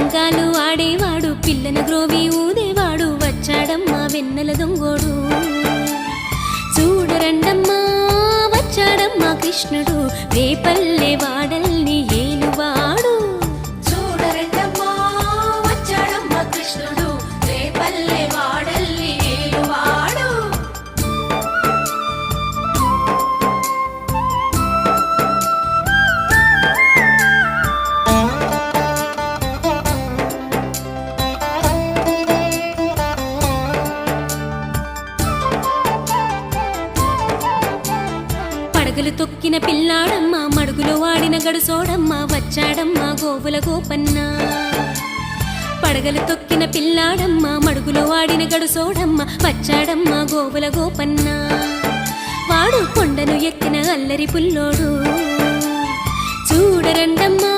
చదరంగాలు ఆడేవాడు పిల్లన గ్రోవి ఊదేవాడు వచ్చాడమ్మా వెన్నెల దొంగోడు చూడరండమ్మా వచ్చాడమ్మా కృష్ణుడు రేపల్లె వాడల్ని ఏలువాడు చూడరండమ్మా వచ్చాడమ్మా కృష్ణుడు రేపల్లె వాడల్ని ఏలువాడు పడగలు తొక్కిన పిల్లాడమ్మ మడుగులో వాడిన గడుసోడమ్మ వచ్చాడమ్మా గోవుల గోపన్న పడగలు తొక్కిన పిల్లాడమ్మ మడుగులో వాడిన గడుసోడమ్మ వచ్చాడమ్మా గోవుల గోపన్న వాడు కొండను ఎక్కిన అల్లరి పుల్లోడు చూడరండమ్మా